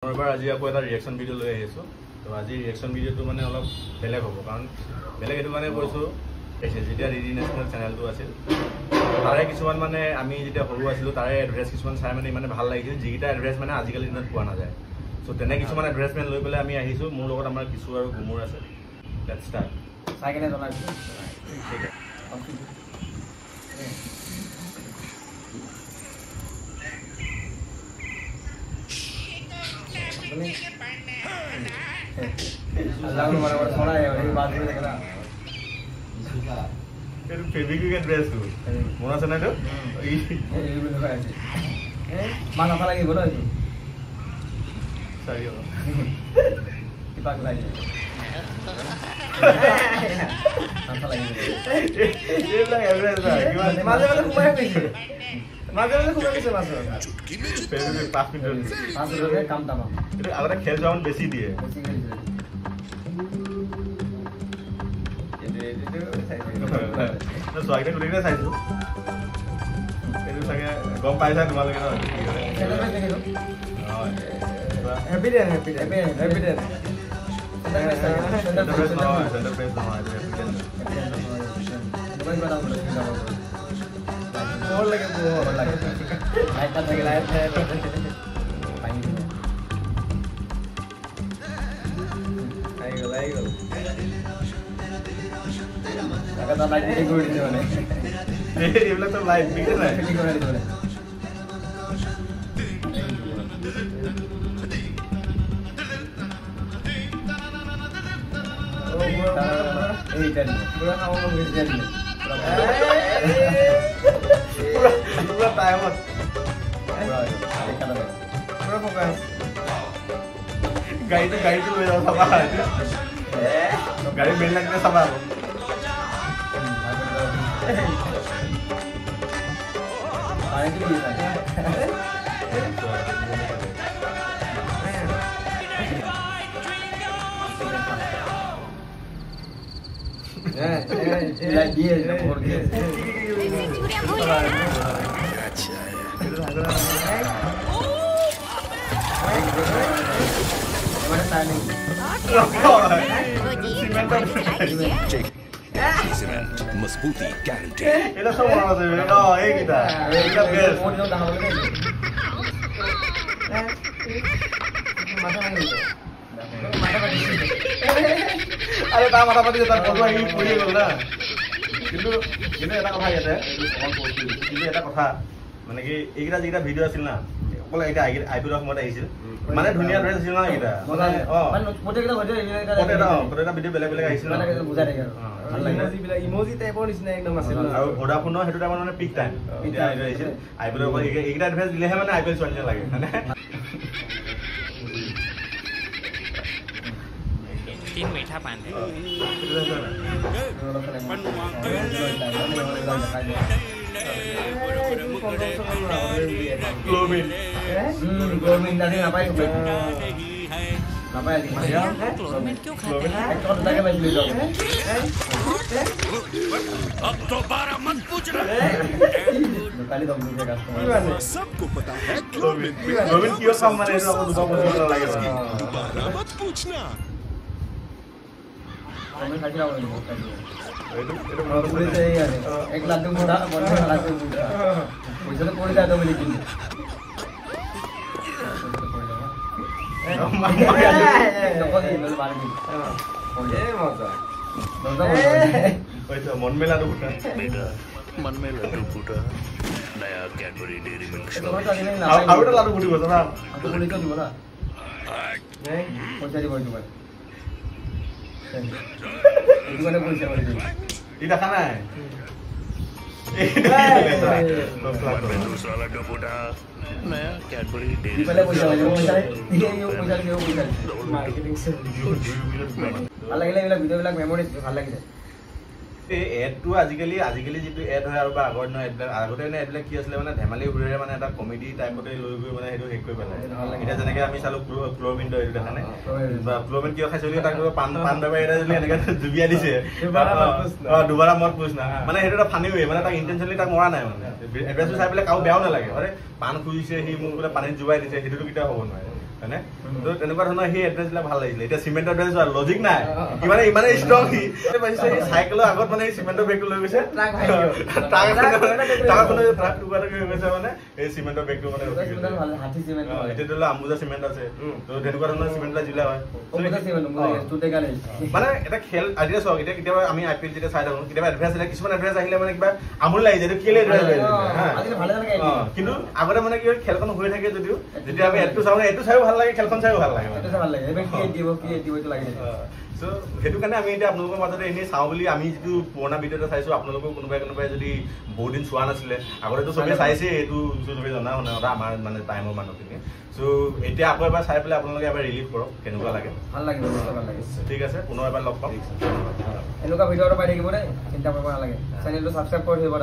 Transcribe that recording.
এবাৰ আজি আকৌ এটা ৰিয়েকশ্যন ভিডিঅ' লৈ আহিছোঁ। তো আজি ৰিয়েকশ্যন ভিডিঅ'টো মানে অলপ বেলেগ হ'ব, কাৰণ বেলেগ এইটো কাৰণে কৈছোঁ, যেতিয়া ডিডি নেশ্যনেল চেনেলটো আছিল তাৰে কিছুমান মানে আমি যেতিয়া সৰু আছিলোঁ তাৰে এডভাৰটাইজ কিছুমান চাই মানে ইমানে ভাল লাগিছিল, যিকেইটা এডভাৰটাইজ মানে আজিকালি দিনত পোৱা নাযায়। চ' তেনে কিছুমান এডভাৰটাইজমেণ্ট লৈ পেলাই আমি আহিছোঁ। মোৰ লগত আমাৰ কিছু আৰু গুমুৰ আছে। Let's start. চাই কেনে জনাইছোঁ। ঠিক আছে। ফেব্ৰিক এড্ৰেছটো মনত আছে নাই? মাছ আঠা লাগিব ন এইটো কিবা লাগিব মাজে মাজে সোমাই গৈছে কাম তাম আগতে খেল যাওঁ বেছি দিয়ে। ছোৱালীকে গোটেইকেইটা চাইছোঁ। এইটো চাগে গম পাইছা তোমালোকে ন? এইবিলাক তো লাইট বিকে নাই। গাড়ীটো লৈ যাওঁ চাবা, গাড়ী বেল লাগিলে চাবা। मजबूती गारंटी এটা সব মনে আছে না এইটা এইটা বেশ আরে তা মাথা পাতি তার ফটো আই পড়ে গেল না। কিন্তু এটা কথা ইয়াতে কিন্তু এটা কথা মানে কি এইটা যেটা ভিডিও আছিল না অকল এটা আইপিএল সময়ত আহিছিল, মানে ধুনীয়া ড্ৰেছ আছিল না এইটা মানে প্ৰত্যেকটা ভিডিও বেলেগ বেলেগ আহিছিল না, বুজাই থাকে ইমোজি টাইপৰ নিচিনা একদম আছিল আৰু ভোডাফোনৰ সেইটো টাইমত মানে পিক টাইম এতিয়া আহিছিল। আইপিএলৰ পৰা এইকেইটা এডভাইচ দিলেহে মানে আইপিএল চোৱা নিচিনা লাগে মানে। तीन मीठा पान है अब दोबारा मत पूछना। सबको पता है क्लोबिन क्यों कम माने तो आपको दूसरा बोलने लगे दोबारा मत पूछना। एक लाख मोटा लाख पैसा तो पड़ जाता बोले मन में लाडू फूटा बेटा मन में लड्डू फूटा नया कैडबरी डेयरी मिल्क আৰু এটা লাডু ফুটিব জানা দিব না পইচা দিব তোমার ই দেখা নাই मन में दूसरा लड्डू फूटा नया कैडबरी डेयरी पहले पैसा मार्केटिंग से ভাল লাগিলে এইবিলাক ভিডিঅ'বিলাক মেমৰিজ ভাল লাগিছে। এই এডটো আজিকালি যিটো এড হয় আৰু বা আগৰ দিনৰ এডবিলাক আগতে মানে এডবিলাক কি আছিলে মানে ধেমালি সুৰেৰে মানে এটা কমেডি টাইপতে লৈ গৈ মানে সেইটো শেষ কৰি পেলাই। এতিয়া যেনেকে আমি চালো ক্ল'বিন এইটো দেখা নাই বা ক্ল'বিন কিয় খাইছো তাক পান বেপাৰী এটা যদি এনেকে জুবিয়াই দিছে দুবাৰা মত পুছ না, মানে সেইটো এটা ফানি ৱে, মানে তাক ইণ্টেনশ্যনলি তাক মৰা নাই, মানে এড্ৰেছটো চাই পেলাই কাৰো বেয়াও নালাগে। পান খুজিছে সি মোক বোলে পানীত জুবাই দিছে, সেইটোতো কেতিয়াও হ'ব নোৱাৰে। হয়নে তো তেনেকুৱা ধৰণৰ সেই এড্ৰেছবিলাক ভাল লাগিছিলে এতিয়া চিমেণ্টৰ এড্ৰেছ লজিক নাই ইমানে ষ্ট্ৰং সি চাইকেলৰ আগত মানে চিমেণ্টৰ বেগটো লৈ গৈছে মানে এই চিমেণ্টৰ বেগটো মানে এতিয়া ধৰি লওক আম্বুজা চিমেণ্ট আছে তো তেনেকুৱা ধৰণৰ চিমেণ্টবিলাক যিবিলাক হয় মানে এটা খেল এতিয়া চাওক এতিয়া কেতিয়াবা আমি IPL যেতিয়া চাই থাকোঁ কেতিয়াবা এডভাৰ্টাইজ আহিলে কিছুমান এডভাৰ্টাইজ আহিলে মানে কিবা আমোল লাগি যায় এইটো কেলে এডভাৰ্টাইজ কিন্তু আগতে মানে কি হয় খেলখন হৈ থাকে যদিও যেতিয়া আমি এডটো চাওঁ এডটো চাইও ভাল লাগে খেলখন চাইও ভাল লাগে চ' সেইটো কাৰণে আমি এতিয়া আপোনালোকৰ মাজতে এনেই চাওঁ বুলি আমি যিটো পুৰণা ভিডিঅ' এটা চাইছোঁ আপোনালোকৰ কোনোবাই যদি বহুত দিন চোৱা নাছিলে আগতেতো চবেই চাইছে এইটো চবেই জনা শুনা কথা আমাৰ মানে টাইমৰ মানুহখিনি চ' এতিয়া আকৌ এবাৰ চাই পেলাই আপোনালোকে এবাৰ ৰিলিভ কৰক কেনেকুৱা লাগে ভাল লাগিব ভাল লাগে ঠিক আছে পুনৰ এবাৰ লগ পাম এনেকুৱা ভিডিঅ' পাই থাকিব দেই চিন্তা কৰিব নালাগে চেনেলটো ছাবস্ক্ৰাইব কৰি দিব